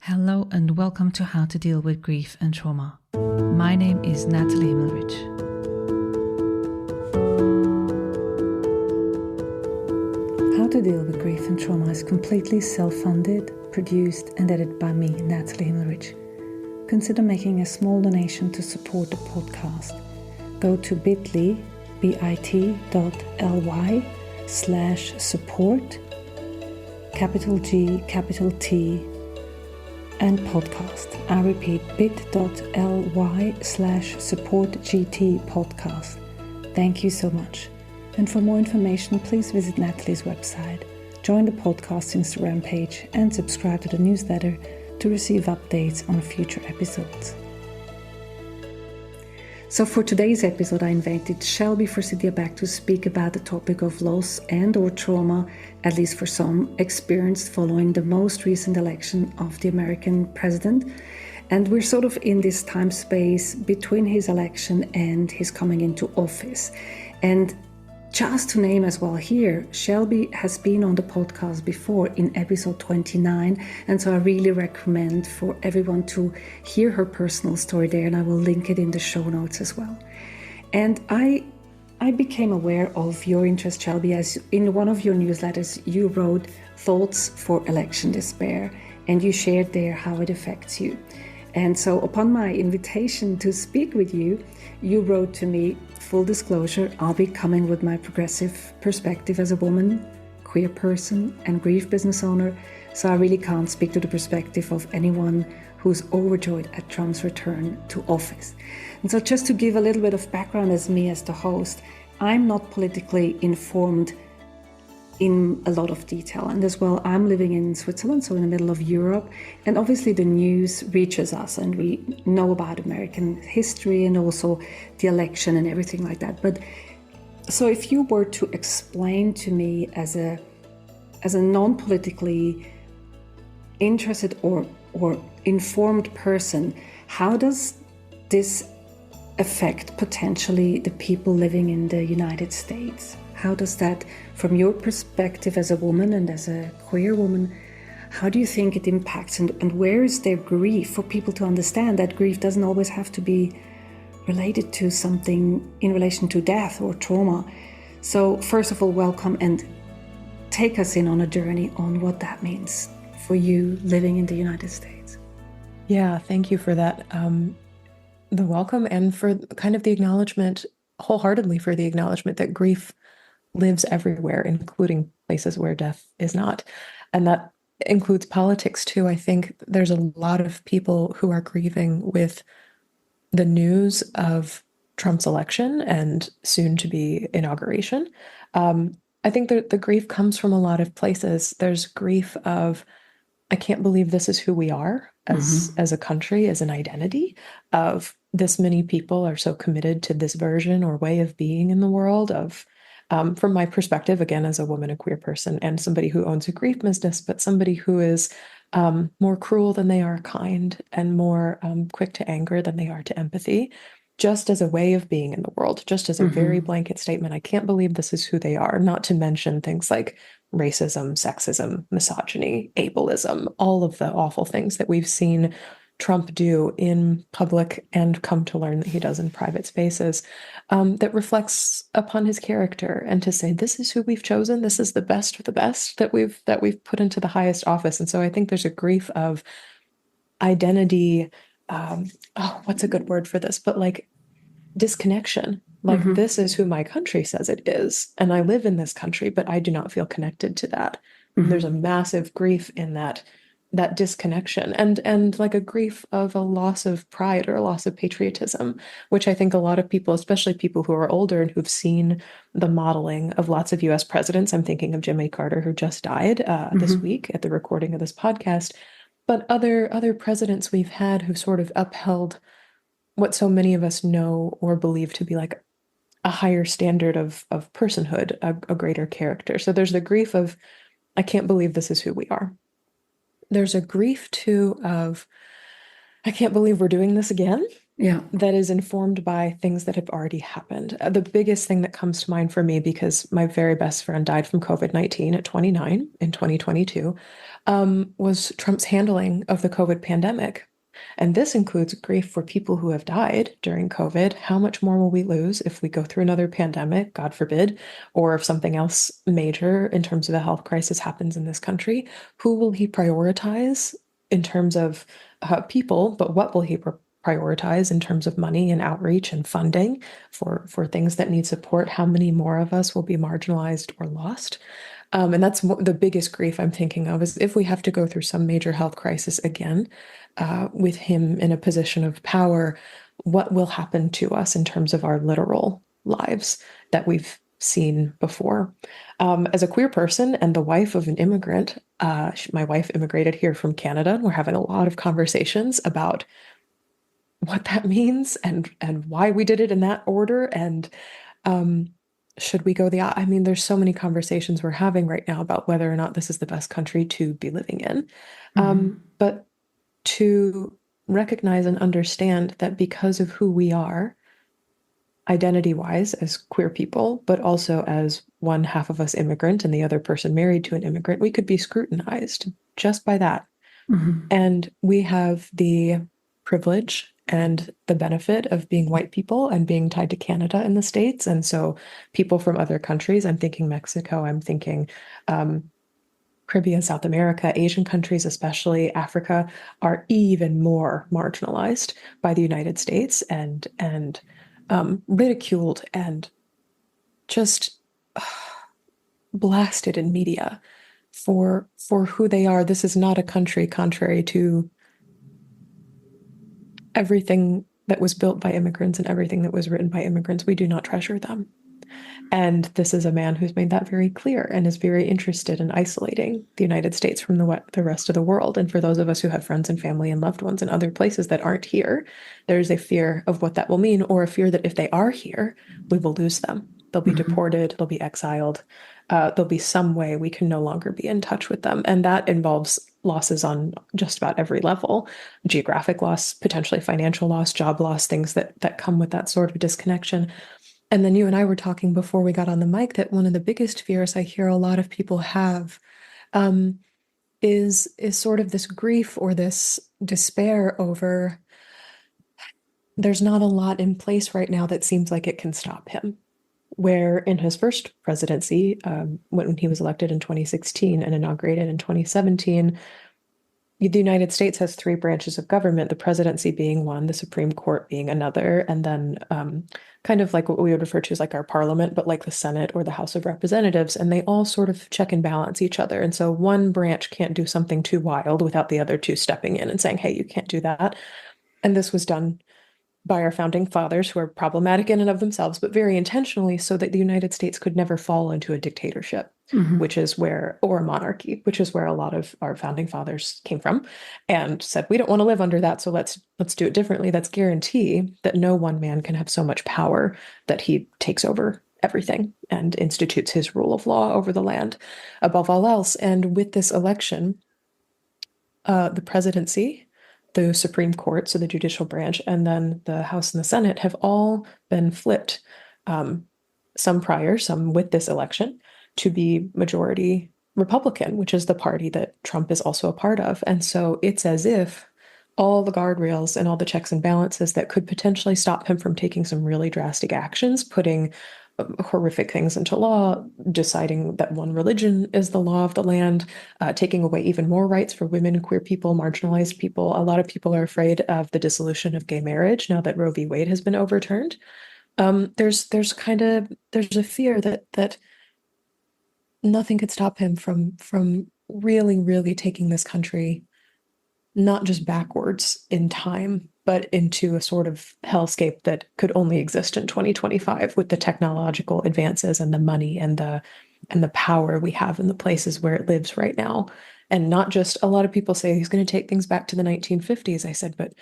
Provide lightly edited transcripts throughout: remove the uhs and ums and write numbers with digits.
Hello and welcome to How to Deal with Grief and Trauma. My name is Natalie Himmelrich. How to Deal with Grief and Trauma is completely self-funded, produced and edited by me, Natalie Himmelrich. Consider making a small donation to support the podcast. Go to bit.ly/support, capital G, capital T, and podcast. I repeat, bit.ly/supportgt podcast. Thank you so much. And for more information, please visit Natalie's website, join the podcast Instagram page, and subscribe to the newsletter to receive updates on future episodes. So for today's episode, I invited Shelby Forsythia back to speak about the topic of loss and or trauma, at least for some, experienced following the most recent election of the American president. And we're sort of in this time space between his election and his coming into office. And just to name as well here, Shelby has been on the podcast before in episode 29, and so I really recommend for everyone to hear her personal story there, and I will link it in the show notes as well. And I became aware of your interest, Shelby, as in one of your newsletters you wrote Thoughts for Election Despair, and you shared there how it affects you. And so upon my invitation to speak with you, you wrote to me, full disclosure, I'll be coming with my progressive perspective as a woman, queer person, and grief business owner, so I really can't speak to the perspective of anyone who's overjoyed at Trump's return to office. And so just to give a little bit of background as me as the host, I'm not politically informed in a lot of detail. And as well, I'm living in Switzerland, so in the middle of Europe. And obviously the news reaches us and we know about American history and also the election and everything like that. But so if you were to explain to me as a non-politically interested or informed person, how does this affect potentially the people living in the United States? How does that, from your perspective as a woman and as a queer woman, how do you think it impacts and where is there grief for people to understand that grief doesn't always have to be related to something in relation to death or trauma? So first of all, welcome and take us in on a journey on what that means for you living in the United States. Yeah, thank you for that. The welcome and for kind of the acknowledgement, wholeheartedly for the acknowledgement that grief lives everywhere, including places where death is not. And that includes politics too. I think there's a lot of people who are grieving with the news of Trump's election and soon to be inauguration. I think that the grief comes from a lot of places. There's grief of, I can't believe this is who we are as a country, as an identity, of this many people are so committed to this version or way of being in the world of, from my perspective, again, as a woman, a queer person, and somebody who owns a grief business, but somebody who is more cruel than they are kind and more quick to anger than they are to empathy, just as a way of being in the world, just as a very blanket statement. I can't believe this is who they are, not to mention things like racism, sexism, misogyny, ableism, all of the awful things that we've seen Trump do in public and come to learn that he does in private spaces, that reflects upon his character, and to say, this is who we've chosen, this is the best of the best that we've put into the highest office. And so I think there's a grief of identity, what's a good word for this, but like disconnection. Like, this is who my country says it is, and I live in this country, but I do not feel connected to that. There's a massive grief in that disconnection, and like a grief of a loss of pride or a loss of patriotism, which I think a lot of people, especially people who are older and who've seen the modeling of lots of US presidents, I'm thinking of Jimmy Carter, who just died this week at the recording of this podcast, but other presidents we've had who sort of upheld what so many of us know or believe to be like a higher standard of personhood, a greater character. So there's the grief of, I can't believe this is who we are. There's a grief too of, I can't believe we're doing this again. Yeah. That is informed by things that have already happened. The biggest thing that comes to mind for me, because my very best friend died from COVID-19 at 29 in 2022, was Trump's handling of the COVID pandemic. And this includes grief for people who have died during COVID. How much more will we lose if we go through another pandemic, God forbid, or if something else major in terms of a health crisis happens in this country? Who will he prioritize in terms of people, but what will he prioritize in terms of money and outreach and funding for things that need support? How many more of us will be marginalized or lost? And that's the biggest grief I'm thinking of is if we have to go through some major health crisis again, with him in a position of power, what will happen to us in terms of our literal lives that we've seen before? As a queer person and the wife of an immigrant, my wife immigrated here from Canada. We're having a lot of conversations about what that means and why we did it in that order and um, should we go I mean, there's so many conversations we're having right now about whether or not this is the best country to be living in. But to recognize and understand that because of who we are, identity-wise as queer people, but also as one half of us immigrant and the other person married to an immigrant, we could be scrutinized just by that. And we have the privilege and the benefit of being white people and being tied to Canada in the States. And so people from other countries, I'm thinking Mexico, I'm thinking Caribbean, South America, Asian countries, especially Africa, are even more marginalized by the United States and ridiculed and just blasted in media for who they are. This is not a country contrary to everything that was built by immigrants and everything that was written by immigrants. We do not treasure them. And this is a man who's made that very clear and is very interested in isolating the United States from the rest of the world. And for those of us who have friends and family and loved ones in other places that aren't here, there's a fear of what that will mean, or a fear that if they are here, we will lose them. They'll be deported, they'll be exiled, there'll be some way we can no longer be in touch with them. And that involves losses on just about every level: geographic loss, potentially financial loss, job loss, things that come with that sort of disconnection. And then you and I were talking before we got on the mic that one of the biggest fears I hear a lot of people have is sort of this grief or this despair over there's not a lot in place right now that seems like it can stop him. Where in his first presidency, when he was elected in 2016 and inaugurated in 2017, the United States has three branches of government, the presidency being one, the Supreme Court being another, and then kind of like what we would refer to as like our parliament, but like the Senate or the House of Representatives, and they all sort of check and balance each other. And so one branch can't do something too wild without the other two stepping in and saying, hey, you can't do that. And this was done by our founding fathers, who are problematic in and of themselves, but very intentionally so that the United States could never fall into a dictatorship, which is where, or a monarchy, which is where a lot of our founding fathers came from and said, we don't want to live under that, so let's do it differently. Let's guarantee that no one man can have so much power that he takes over everything and institutes his rule of law over the land above all else. And with this election, the presidency, the Supreme Court, so the judicial branch, and then the House and the Senate have all been flipped, some prior, some with this election, to be majority Republican, which is the party that Trump is also a part of. And so it's as if all the guardrails and all the checks and balances that could potentially stop him from taking some really drastic actions, putting horrific things into law, deciding that one religion is the law of the land, taking away even more rights for women, queer people, marginalized people. A lot of people are afraid of the dissolution of gay marriage now that Roe v. Wade has been overturned. There's a fear that nothing could stop him from really, really taking this country not just backwards in time, but into a sort of hellscape that could only exist in 2025 with the technological advances and the money and the power we have in the places where it lives right now. And not just, a lot of people say he's going to take things back to the 1950s. I said, but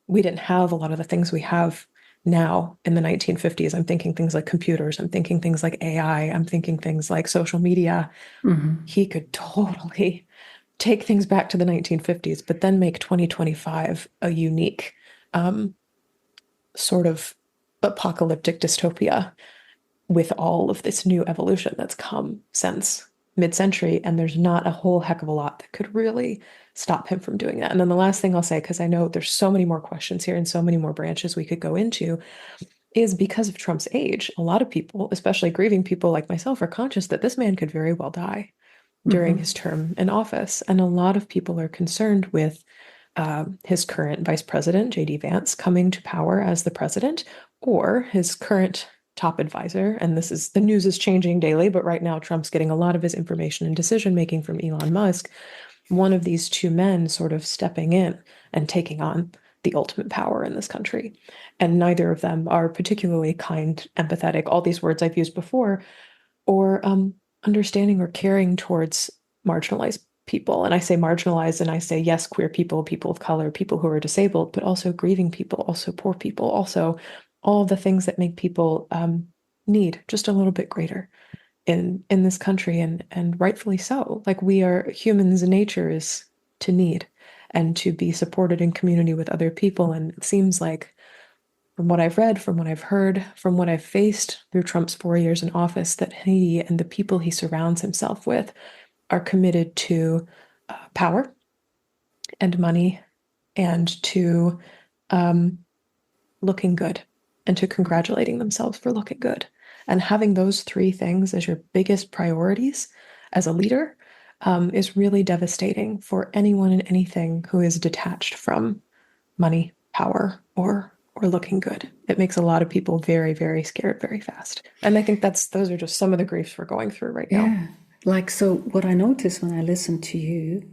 we didn't have a lot of the things we have now in the 1950s. I'm thinking things like computers. I'm thinking things like AI. I'm thinking things like social media. He could totally take things back to the 1950s, but then make 2025 a unique sort of apocalyptic dystopia with all of this new evolution that's come since mid-century, and there's not a whole heck of a lot that could really stop him from doing that. And then the last thing I'll say, because I know there's so many more questions here and so many more branches we could go into, is because of Trump's age, a lot of people, especially grieving people like myself, are conscious that this man could very well die during his term in office. And a lot of people are concerned with his current vice president, J.D. Vance, coming to power as the president, or his current top advisor. And this is, the news is changing daily, but right now Trump's getting a lot of his information and decision making from Elon Musk. One of these two men sort of stepping in and taking on the ultimate power in this country. And neither of them are particularly kind, empathetic, all these words I've used before, or understanding or caring towards marginalized people. And I say marginalized, and I say, yes, queer people, people of color, people who are disabled, but also grieving people, also poor people, also all of the things that make people need just a little bit greater in this country, and rightfully so. Like, we are humans, nature is to need and to be supported in community with other people. And it seems like, from what I've read, from what I've heard, from what I've faced through Trump's 4 years in office, that he and the people he surrounds himself with are committed to power and money and to looking good and to congratulating themselves for looking good. And having those three things as your biggest priorities as a leader is really devastating for anyone and anything who is detached from money, power, or looking good. It makes a lot of people very, very scared very fast. And I think those are just some of the griefs we're going through right now. Yeah. Like, so what I noticed when I listened to you,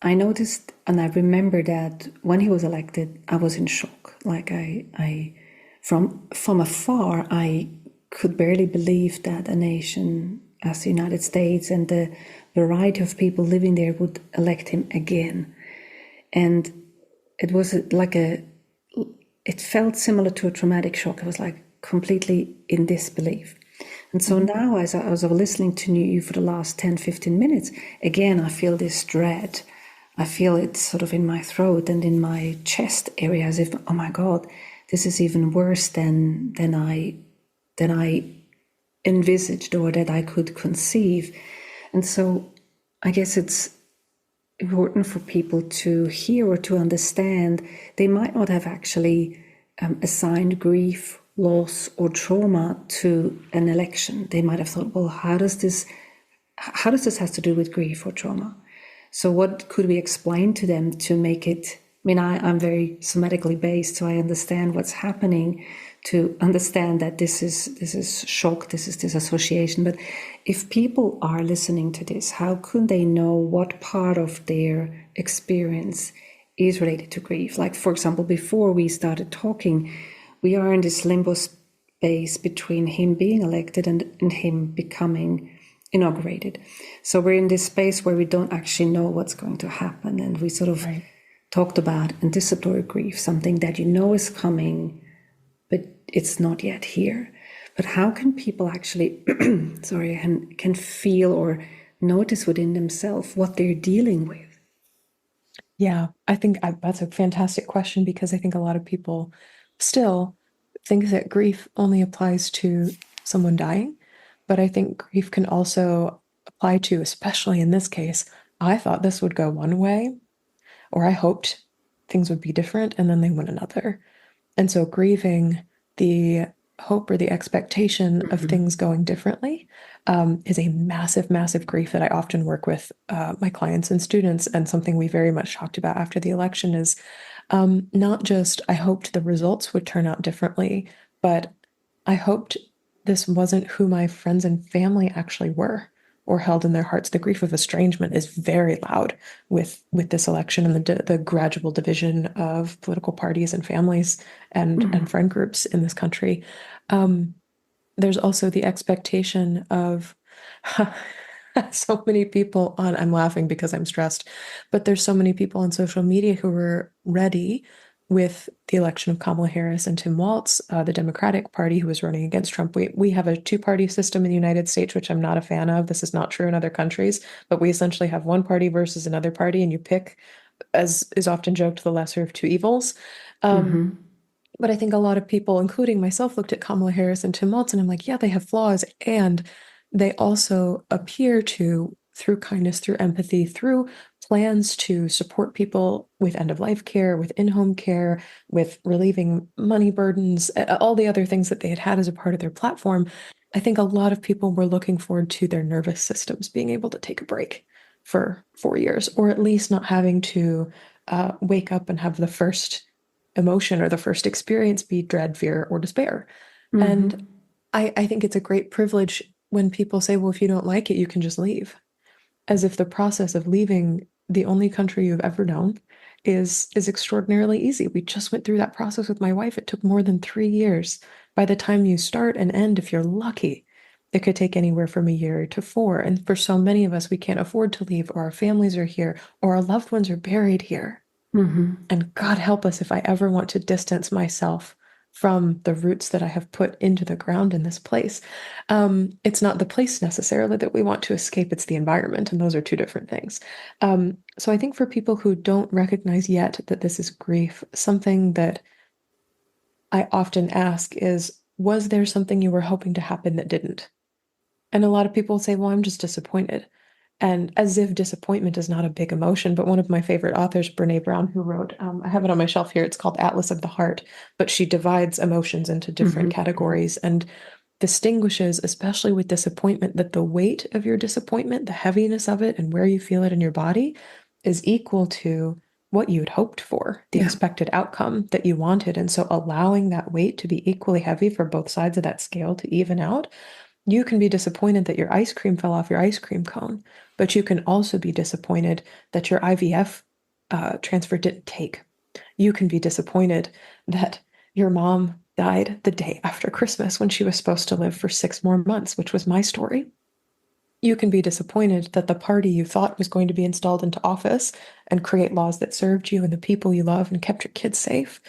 I noticed and I remember that when he was elected, I was in shock. Like, I from afar, I could barely believe that a nation as the United States and the variety of people living there would elect him again. And it was it felt similar to a traumatic shock. I was like completely in disbelief. And so now, as I was listening to you for the last 10, 15 minutes, again, I feel this dread. I feel it sort of in my throat and in my chest area, as if, oh my God, this is even worse than I envisaged or that I could conceive. And so I guess it's important for people to hear or to understand they might not have actually assigned grief, loss, or trauma to an election. They might have thought, well, how does this have to do with grief or trauma? So what could we explain to them to make it, I mean, I'm very somatically based, so I understand what's happening, to understand that this is shock, this is disassociation. But if people are listening to this, how could they know what part of their experience is related to grief? Like, for example, before we started talking, we are in this limbo space between him being elected and him becoming inaugurated. So we're in this space where we don't actually know what's going to happen. And we sort of talked about anticipatory grief, something that you know is coming, but it's not yet here. But how can people actually, can feel or notice within themselves what they're dealing with? Yeah, I think that's a fantastic question, because I think a lot of people still think that grief only applies to someone dying. But I think grief can also apply to, especially in this case, I thought this would go one way, or I hoped things would be different, and then they went another. And so grieving the hope or the expectation of things going differently is a massive, massive grief that I often work with my clients and students. And something we very much talked about after the election is not just I hoped the results would turn out differently, but I hoped this wasn't who my friends and family actually were or held in their hearts. The grief of estrangement is very loud with this election and the gradual division of political parties and families and friend groups in this country. There's also the expectation of so many people on, I'm laughing because I'm stressed, but there's so many people on social media who were ready with the election of Kamala Harris and Tim Walz, the Democratic Party, who was running against Trump. We have a two-party system in the United States, which I'm not a fan of. This is not true in other countries, but we essentially have one party versus another party, and you pick, as is often joked, the lesser of two evils. But I think a lot of people, including myself, looked at Kamala Harris and Tim Walz, and I'm like, yeah, they have flaws, and they also appear to, through kindness, through empathy, through plans to support people with end of life care, with in home care, with relieving money burdens, all the other things that they had as a part of their platform. I think a lot of people were looking forward to their nervous systems being able to take a break for 4 years, or at least not having to wake up and have the first emotion or the first experience be dread, fear, or despair. And I think it's a great privilege when people say, well, if you don't like it, you can just leave. As if the process of leaving the only country you've ever known is extraordinarily easy. We just went through that process with my wife. It took more than 3 years. By the time you start and end, if you're lucky, it could take anywhere from a year to 4. And for so many of us, we can't afford to leave, or our families are here, or our loved ones are buried here. And God help us if I ever want to distance myself from the roots that I have put into the ground in this place. It's not the place necessarily that we want to escape, it's the environment, and those are two different things. So I think for people who don't recognize yet that this is grief, something that I often ask is, was there something you were hoping to happen that didn't? And a lot of people say, well, I'm just disappointed. And as if disappointment is not a big emotion. But one of my favorite authors, Brene Brown, who wrote, I have it on my shelf here, it's called Atlas of the Heart, but she divides emotions into different categories and distinguishes, especially with disappointment, that the weight of your disappointment, the heaviness of it, and where you feel it in your body is equal to what you had hoped for, the expected outcome that you wanted. And so allowing that weight to be equally heavy for both sides of that scale to even out. You can be disappointed that your ice cream fell off your ice cream cone, but you can also be disappointed that your IVF transfer didn't take. You can be disappointed that your mom died the day after Christmas when she was supposed to live for 6 more months, which was my story. You can be disappointed that the party you thought was going to be installed into office and create laws that served you and the people you love and kept your kids safe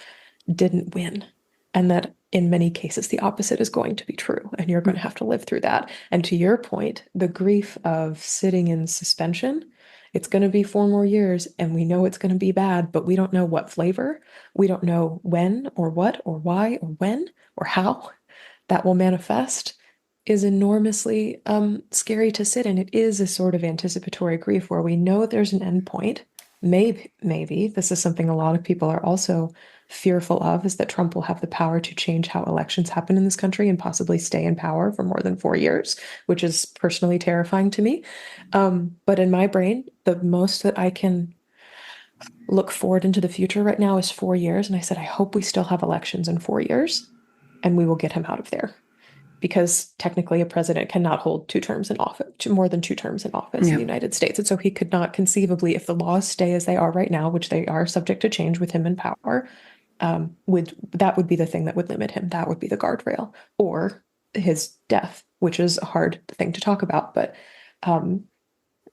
didn't win. And that in many cases, the opposite is going to be true. And you're going to have to live through that. And to your point, the grief of sitting in suspension, it's going to be 4 more years and we know it's going to be bad, but we don't know what flavor. We don't know when or what or why or when or how that will manifest is enormously scary to sit in. It is a sort of anticipatory grief where we know there's an end point. Maybe this is something a lot of people are also fearful of, is that Trump will have the power to change how elections happen in this country and possibly stay in power for more than 4 years, which is personally terrifying to me. But in my brain, the most that I can look forward into the future right now is 4 years. And I said, I hope we still have elections in 4 years and we will get him out of there. Because technically a president cannot hold 2 terms in office, more than 2 terms in office in the United States. And so he could not conceivably, if the laws stay as they are right now, which they are subject to change with him in power, that would be the thing that would limit him. That would be the guardrail, or his death, which is a hard thing to talk about. But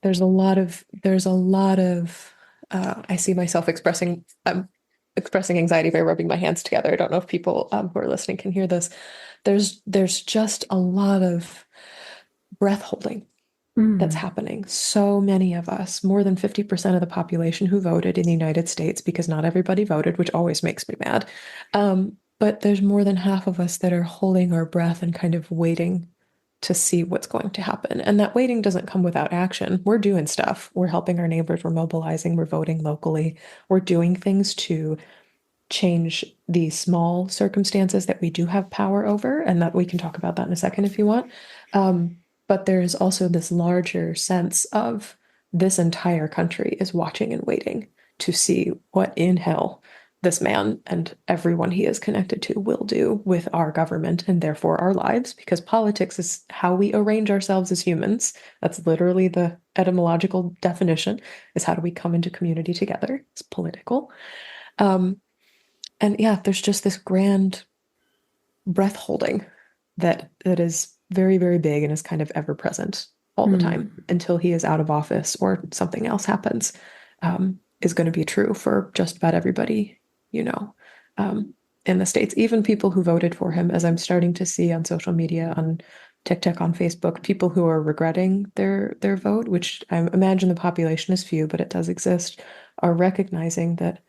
there's a lot of I see myself expressing anxiety by rubbing my hands together. I don't know if people who are listening can hear this. There's just a lot of breath holding that's happening. So many of us, more than 50% of the population who voted in the United States, because not everybody voted, which always makes me mad. But there's more than half of us that are holding our breath and kind of waiting to see what's going to happen. And that waiting doesn't come without action. We're doing stuff. We're helping our neighbors. We're mobilizing. We're voting locally. We're doing things to change the small circumstances that we do have power over, and that we can talk about that in a second if you want. But there's also this larger sense of this entire country is watching and waiting to see what in hell this man and everyone he is connected to will do with our government and therefore our lives, because politics is how we arrange ourselves as humans. That's literally the etymological definition, is how do we come into community together. It's political. And yeah, there's just this grand breath holding that is very, very big and is kind of ever present all the time until he is out of office or something else happens, is going to be true for just about everybody, in the States. Even people who voted for him, as I'm starting to see on social media, on TikTok, on Facebook, people who are regretting their vote, which I imagine the population is few, but it does exist, are recognizing that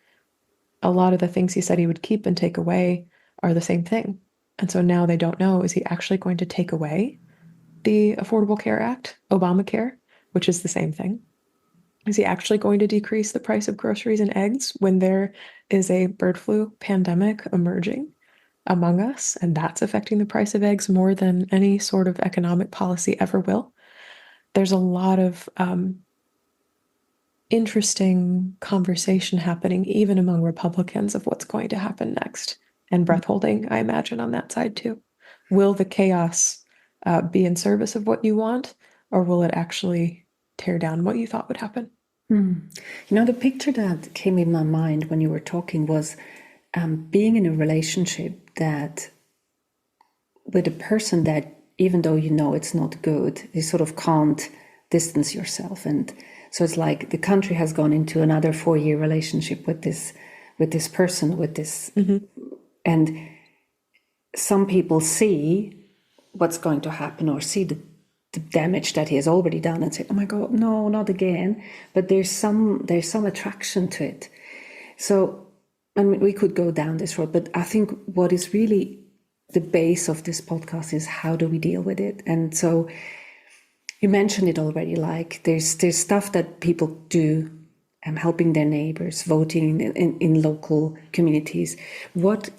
a lot of the things he said he would keep and take away are the same thing. And so now they don't know, is he actually going to take away the Affordable Care Act, Obamacare, which is the same thing? Is he actually going to decrease the price of groceries and eggs when there is a bird flu pandemic emerging among us? And that's affecting the price of eggs more than any sort of economic policy ever will. There's a lot of interesting conversation happening, even among Republicans, of what's going to happen next. And breath holding, I imagine, on that side too. Will the chaos be in service of what you want, or will it actually tear down what you thought would happen? The picture that came in my mind when you were talking was being in a relationship that with a person that, even though you know it's not good, you sort of can't distance yourself. And so it's like the country has gone into another 4-year relationship with this person, with this, and some people see what's going to happen or see the damage that he has already done and say, oh my God, no, not again. But there's some attraction to it. So, I mean, we could go down this road, but I think what is really the base of this podcast is how do we deal with it? And so you mentioned it already, like there's stuff that people do, helping their neighbors, voting in local communities. What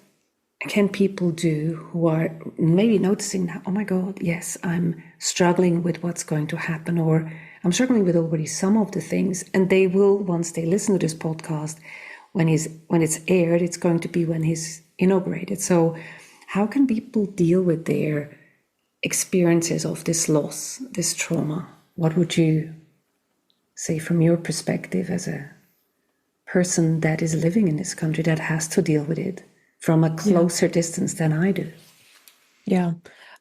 can people do who are maybe noticing that, oh my God, yes, I'm struggling with what's going to happen, or I'm struggling with already some of the things, and they will, once they listen to this podcast, when it's aired, it's going to be when he's inaugurated. So how can people deal with their experiences of this loss, this trauma? What would you say from your perspective as a person that is living in this country that has to deal with it from a closer distance than I do? Yeah.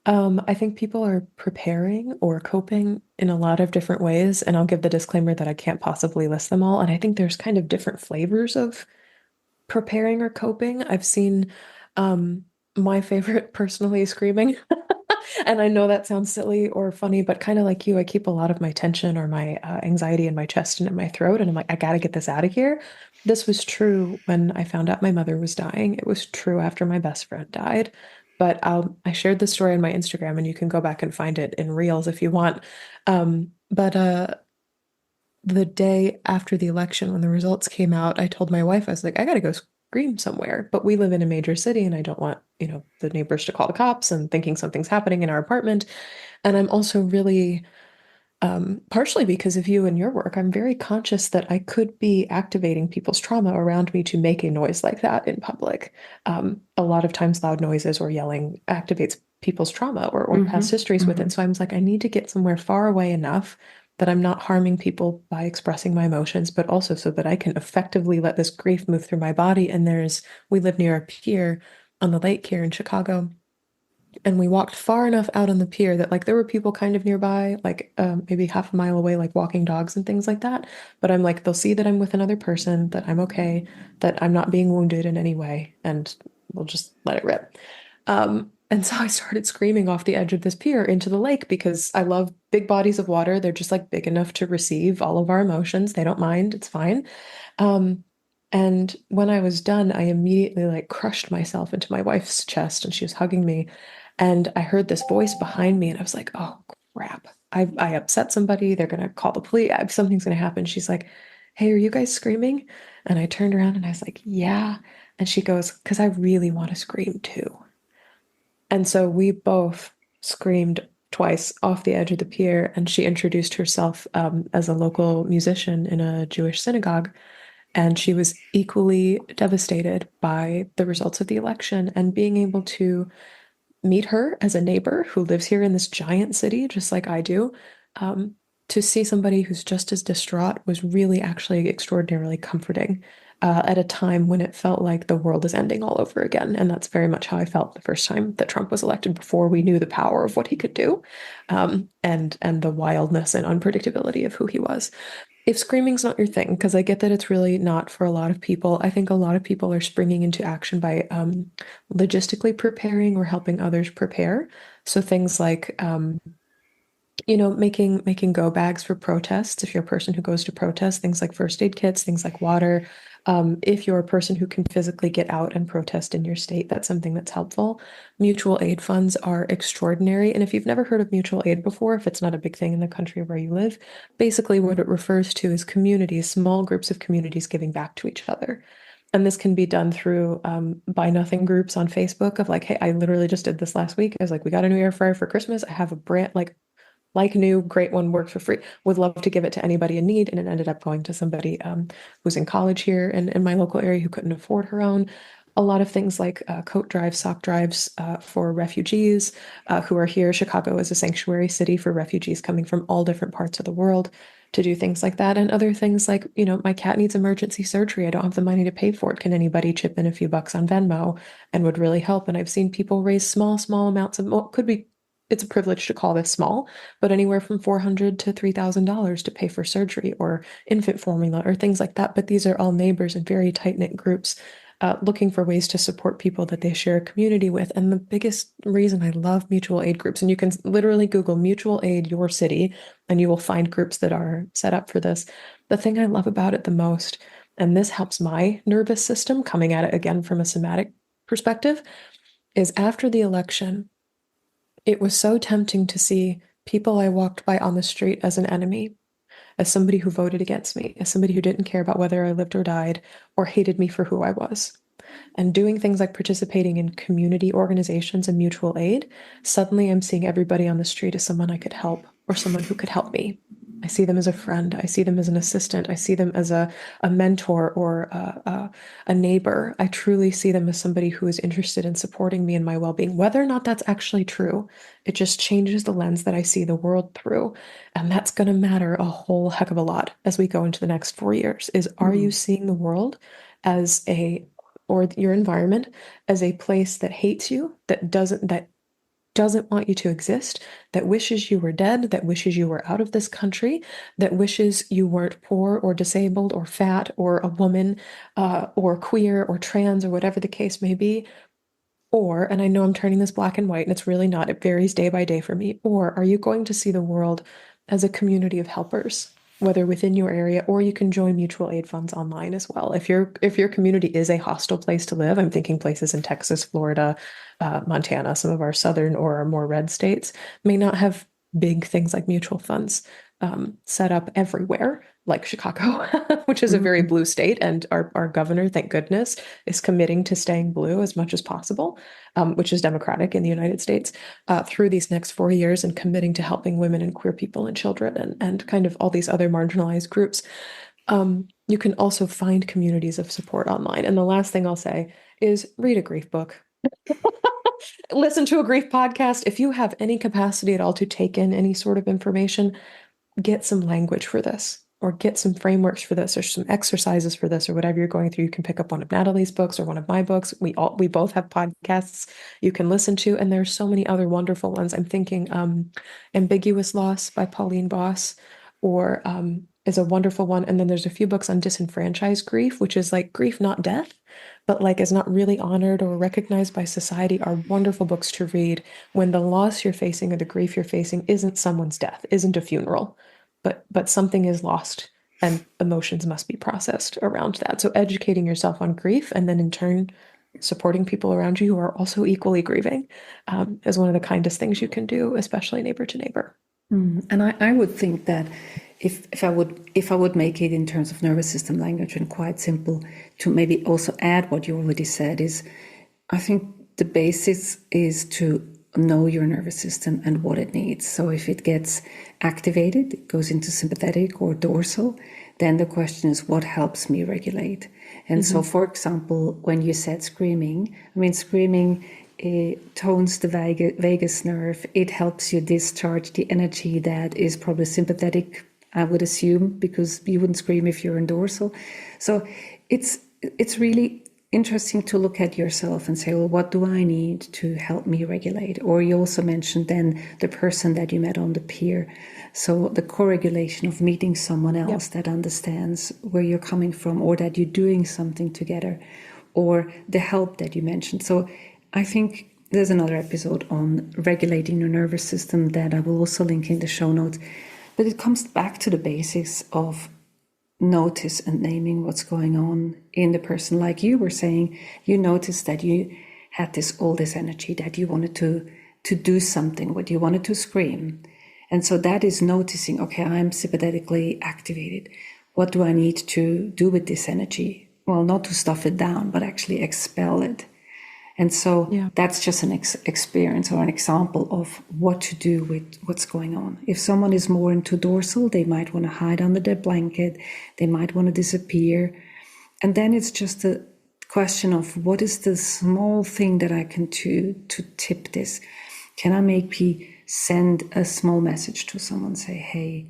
I think people are preparing or coping in a lot of different ways. And I'll give the disclaimer that I can't possibly list them all. And I think there's kind of different flavors of preparing or coping. I've seen my favorite personally is screaming. And I know that sounds silly or funny, but kind of like you, I keep a lot of my tension or my anxiety in my chest and in my throat. And I'm like, I got to get this out of here. This was true when I found out my mother was dying. It was true after my best friend died. But I shared the story on my Instagram, and you can go back and find it in Reels if you want. But the day after the election, when the results came out, I told my wife, I was like, I gotta go scream somewhere. But we live in a major city, and I don't want, the neighbors to call the cops and thinking something's happening in our apartment. And I'm also really, partially because of you and your work, I'm very conscious that I could be activating people's trauma around me to make a noise like that in public. A lot of times, loud noises or yelling activates people's trauma or past histories with it. So I was like, I need to get somewhere far away enough that I'm not harming people by expressing my emotions, but also so that I can effectively let this grief move through my body. And we live near a pier on the lake here in Chicago. And we walked far enough out on the pier that like there were people kind of nearby, like maybe half a mile away, like walking dogs and things like that. But I'm like, they'll see that I'm with another person, that I'm okay, that I'm not being wounded in any way, and we'll just let it rip. And so I started screaming off the edge of this pier into the lake because I love big bodies of water. They're just like big enough to receive all of our emotions. They don't mind. It's fine. Um, and when I was done, I immediately like crushed myself into my wife's chest, and she was hugging me. And I heard this voice behind me, and I was like, oh crap. I upset somebody. They're gonna call the police. Something's gonna happen. She's like, hey, are you guys screaming? And I turned around and I was like, yeah. And she goes, because I really want to scream too. And so we both screamed twice off the edge of the pier, and she introduced herself as a local musician in a Jewish synagogue. And she was equally devastated by the results of the election, and being able to meet her as a neighbor who lives here in this giant city, just like I do, to see somebody who's just as distraught was really actually extraordinarily comforting at a time when it felt like the world is ending all over again. And that's very much how I felt the first time that Trump was elected, before we knew the power of what he could do, and the wildness and unpredictability of who he was. If screaming's not your thing, because I get that it's really not for a lot of people, I think a lot of people are springing into action by logistically preparing or helping others prepare. So things like making go bags for protests. If you're a person who goes to protest, things like first aid kits, things like water, If you're a person who can physically get out and protest in your state, that's something that's helpful. Mutual aid funds are extraordinary. And if you've never heard of mutual aid before, if it's not a big thing in the country where you live, basically what it refers to is communities, small groups of communities giving back to each other. And this can be done through buy nothing groups on Facebook of like, hey, I literally just did this last week. I was like, we got a new air fryer for Christmas. I have a brand like new, great one, works for free. Would love to give it to anybody in need. And it ended up going to somebody who's in college here in my local area who couldn't afford her own. A lot of things like coat drives, sock drives for refugees who are here. Chicago is a sanctuary city for refugees coming from all different parts of the world to do things like that. And other things like, my cat needs emergency surgery. I don't have the money to pay for it. Can anybody chip in a few bucks on Venmo and would really help? And I've seen people raise small amounts of, well, could be, it's a privilege to call this small, but anywhere from $400 to $3,000 to pay for surgery or infant formula or things like that. But these are all neighbors and very tight-knit groups looking for ways to support people that they share a community with. And the biggest reason I love mutual aid groups, and you can literally Google mutual aid your city, and you will find groups that are set up for this. The thing I love about it the most, and this helps my nervous system coming at it again from a somatic perspective, is after the election, it was so tempting to see people I walked by on the street as an enemy, as somebody who voted against me, as somebody who didn't care about whether I lived or died, or hated me for who I was. And doing things like participating in community organizations and mutual aid, suddenly I'm seeing everybody on the street as someone I could help or someone who could help me. I see them as a friend. I see them as an assistant. I see them as a mentor or a neighbor. I truly see them as somebody who is interested in supporting me in my well-being. Whether or not that's actually true, it just changes the lens that I see the world through. And that's going to matter a whole heck of a lot as we go into the next 4 years, is are you seeing the world as or your environment as a place that hates you, that doesn't want you to exist, that wishes you were dead, that wishes you were out of this country, that wishes you weren't poor or disabled or fat or a woman or queer or trans or whatever the case may be? Or, and I know I'm turning this black and white, and it's really not, it varies day by day for me. Or are you going to see the world as a community of helpers, whether within your area, or you can join mutual aid funds online as well? If your community is a hostile place to live, I'm thinking places in Texas, Florida, Montana, some of our southern or more red states may not have big things like mutual funds set up everywhere, like Chicago, which is a very blue state, and our governor, thank goodness, is committing to staying blue as much as possible, which is democratic in the United States, through these next 4 years, and committing to helping women and queer people and children and kind of all these other marginalized groups. You can also find communities of support online. And the last thing I'll say is read a grief book. Listen to a grief podcast. If you have any capacity at all to take in any sort of information, get some language for this, or get some frameworks for this, or some exercises for this, or whatever you're going through. You can pick up one of Natalie's books or one of my books. We both have podcasts you can listen to, and there's so many other wonderful ones. I'm thinking Ambiguous Loss by Pauline Boss, or is a wonderful one. And then there's a few books on disenfranchised grief, which is like grief, not death, but like is not really honored or recognized by society, are wonderful books to read when the loss you're facing or the grief you're facing isn't someone's death, isn't a funeral, but something is lost and emotions must be processed around that. So educating yourself on grief, and then in turn supporting people around you who are also equally grieving, is one of the kindest things you can do, especially neighbor to neighbor. And I would think that if I would make it in terms of nervous system language and quite simple, to maybe also add what you already said, is I think the basis is to know your nervous system and what it needs. So if it gets activated, it goes into sympathetic or dorsal, then the question is, what helps me regulate? And so, for example, when you said screaming, I mean, screaming, it tones the vagus nerve. It helps you discharge the energy that is probably sympathetic, I would assume, because you wouldn't scream if you're in dorsal. So it's really interesting to look at yourself and say, well, what do I need to help me regulate? Or you also mentioned then the person that you met on the pier. So the co-regulation of meeting someone else that understands where you're coming from, or that you're doing something together, or the help that you mentioned. So I think there's another episode on regulating your nervous system that I will also link in the show notes. But it comes back to the basics of notice and naming what's going on in the person. Like you were saying, you noticed that you had all this energy, that you wanted to do something, what you wanted to scream. And so that is noticing, okay, I'm sympathetically activated. What do I need to do with this energy? Well, not to stuff it down, but actually expel it. And so that's just an experience or an example of what to do with what's going on. If someone is more into dorsal, they might want to hide under their blanket. They might want to disappear. And then it's just a question of what is the small thing that I can do to tip this? Can I maybe send a small message to someone, say, hey,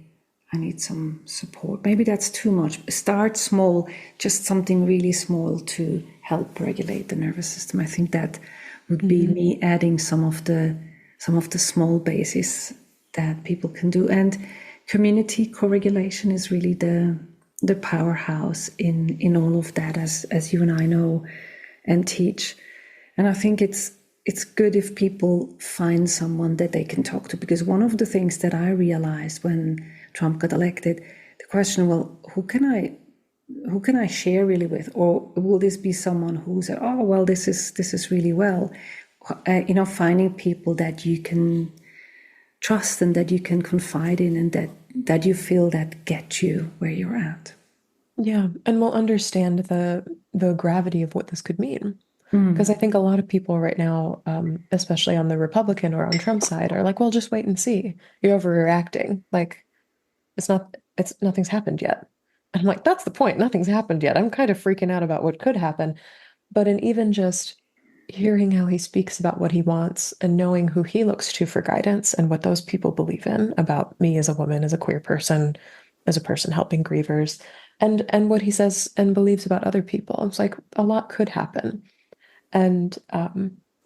I need some support. Maybe that's too much. Start small, just something really small to help regulate the nervous system. I think that would be me adding some of the small bases that people can do. And community co-regulation is really the powerhouse in all of that, as you and I know and teach. And I think it's good if people find someone that they can talk to, because one of the things that I realized when Trump got elected, the question, well, who can I share really with, or will this be someone who said, oh well, this is really well, finding people that you can trust and that you can confide in, and that you feel that get you where you're at. Yeah, and we'll understand the gravity of what this could mean. Because I think a lot of people right now, especially on the Republican or on Trump's side, are like, well, just wait and see. You're overreacting. Like, nothing's happened yet. And I'm like, that's the point. Nothing's happened yet. I'm kind of freaking out about what could happen. But in even just hearing how he speaks about what he wants and knowing who he looks to for guidance and what those people believe in about me as a woman, as a queer person, as a person helping grievers, and what he says and believes about other people, it's like a lot could happen. And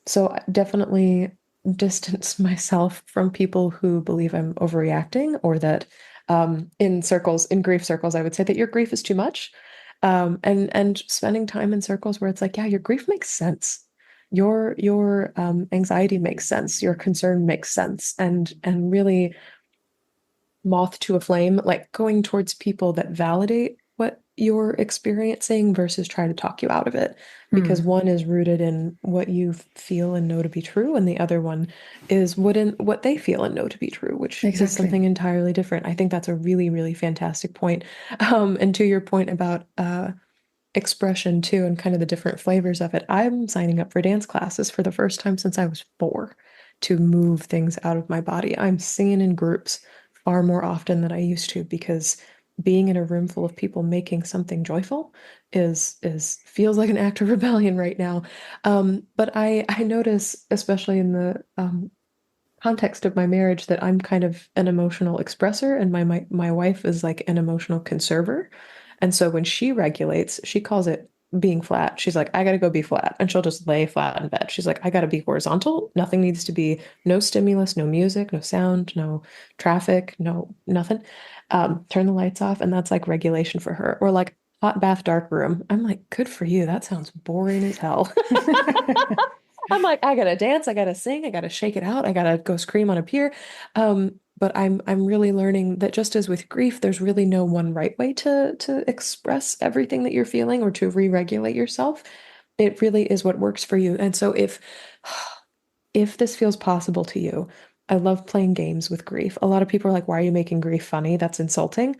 so I definitely distance myself from people who believe I'm overreacting, or that in grief circles, I would say that your grief is too much. And spending time in circles where it's like, yeah, your grief makes sense. Your anxiety makes sense. Your concern makes sense. And really moth to a flame, like going towards people that validate what you're experiencing versus try to talk you out of it. Because one is rooted in what you feel and know to be true, and the other one is what they feel and know to be true, which is something entirely different. I think that's a really, really fantastic point. And to your point about expression too, and kind of the different flavors of it, I'm signing up for dance classes for the first time since I was 4 to move things out of my body. I'm singing in groups far more often than I used to, because being in a room full of people making something joyful is feels like an act of rebellion right now. But I notice, especially in the context of my marriage, that I'm kind of an emotional expressor, and my wife is like an emotional conserver. And so when she regulates, she calls it being flat. She's like, I gotta go be flat. And she'll just lay flat in bed. She's like, I gotta be horizontal. Nothing needs to be, no stimulus, no music, no sound, no traffic, no nothing. Turn the lights off. And that's like regulation for her. Or like hot bath, dark room. I'm like, good for you. That sounds boring as hell. I'm like, I gotta dance, I gotta sing, I gotta shake it out, I gotta go scream on a pier. But I'm really learning that just as with grief, there's really no one right way to express everything that you're feeling or to re-regulate yourself. It really is what works for you. And so if this feels possible to you, I love playing games with grief. A lot of people are like, why are you making grief funny? That's insulting.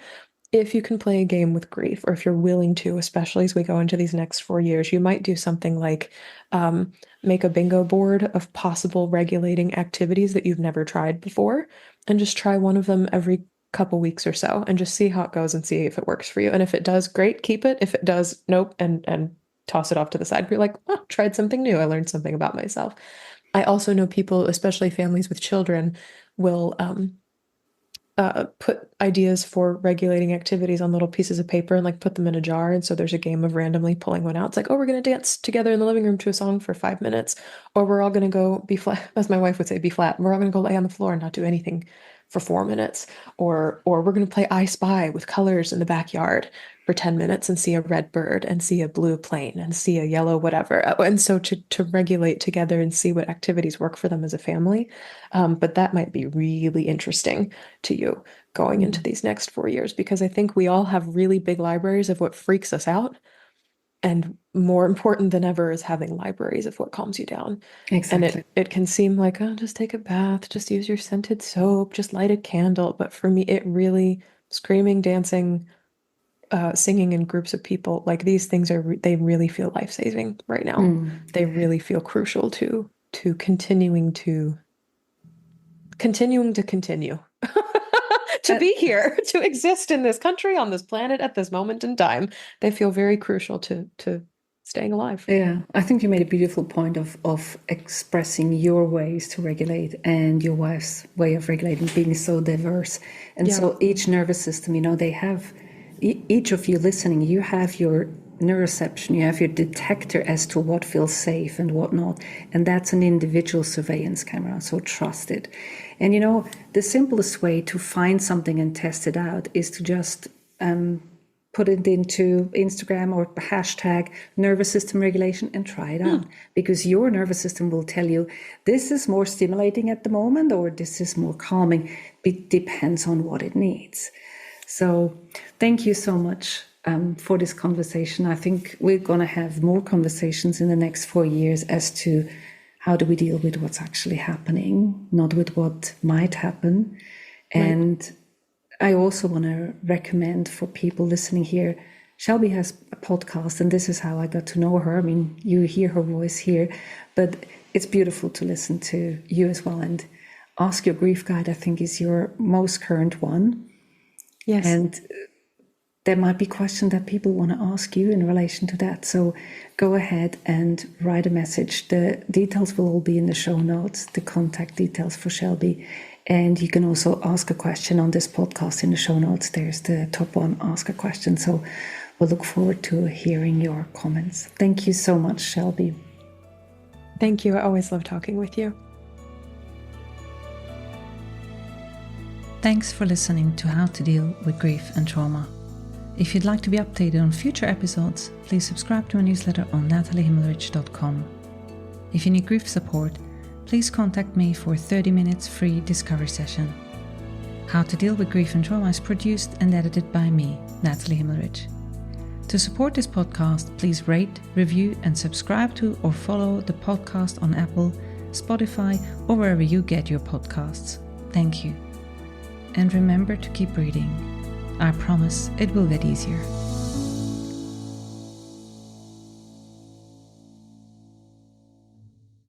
If you can play a game with grief, or if you're willing to, especially as we go into these next 4 years, you might do something like make a bingo board of possible regulating activities that you've never tried before, and just try one of them every couple weeks or so, and just see how it goes and see if it works for you. And if it does, great, keep it. If it does, nope, and toss it off to the side. You're like, oh, tried something new. I learned something about myself. I also know people, especially families with children, will put ideas for regulating activities on little pieces of paper and like put them in a jar. And so there's a game of randomly pulling one out. It's like, oh, we're going to dance together in the living room to a song for 5 minutes, or we're all going to go be flat, as my wife would say, be flat. We're all going to go lay on the floor and not do anything for 4 minutes, or we're going to play I Spy with colors in the backyard for 10 minutes and see a red bird and see a blue plane and see a yellow whatever. And so to regulate together and see what activities work for them as a family. But that might be really interesting to you. going into these next 4 years, because I think we all have really big libraries of what freaks us out. And more important than ever is having libraries of what calms you down. Exactly. And it can seem like, oh, just take a bath, just use your scented soap, just light a candle. But for me, it really, screaming, dancing, singing in groups of people, like these things they really feel life-saving right now. They really feel crucial to continuing to continue to be here, to exist in this country, on this planet, at this moment in time. They feel very crucial to staying alive. Yeah, I think you made a beautiful point of expressing your ways to regulate and your wife's way of regulating being so diverse. And so each nervous system, they have, each of you listening, you have your neuroception, you have your detector as to what feels safe and what not. And that's an individual surveillance camera, so trust it. And the simplest way to find something and test it out is to just put it into Instagram or hashtag nervous system regulation and try it out. Because your nervous system will tell you, this is more stimulating at the moment, or this is more calming. It depends on what it needs. So thank you so much for this conversation. I think we're going to have more conversations in the next 4 years as to how do we deal with what's actually happening, not with what might happen. And I also want to recommend for people listening here, Shelby has a podcast, and this is how I got to know her. I mean, you hear her voice here, but it's beautiful to listen to you as well. And Ask Your Grief Guide, I think, is your most current one. Yes. And there might be questions that people want to ask you in relation to that. So go ahead and write a message. The details will all be in the show notes, the contact details for Shelby. And you can also ask a question on this podcast in the show notes. There's the top one, ask a question. So we'll look forward to hearing your comments. Thank you so much, Shelby. Thank you. I always love talking with you. Thanks for listening to How to Deal with Grief and Trauma. If you'd like to be updated on future episodes, please subscribe to my newsletter on nataliehimmelrich.com. If you need grief support, please contact me for a 30 minutes free discovery session. How to Deal with Grief and Trauma is produced and edited by me, Natalie Himmelrich. To support this podcast, please rate, review, and subscribe to or follow the podcast on Apple, Spotify, or wherever you get your podcasts. Thank you. And remember to keep breathing. I promise it will get easier.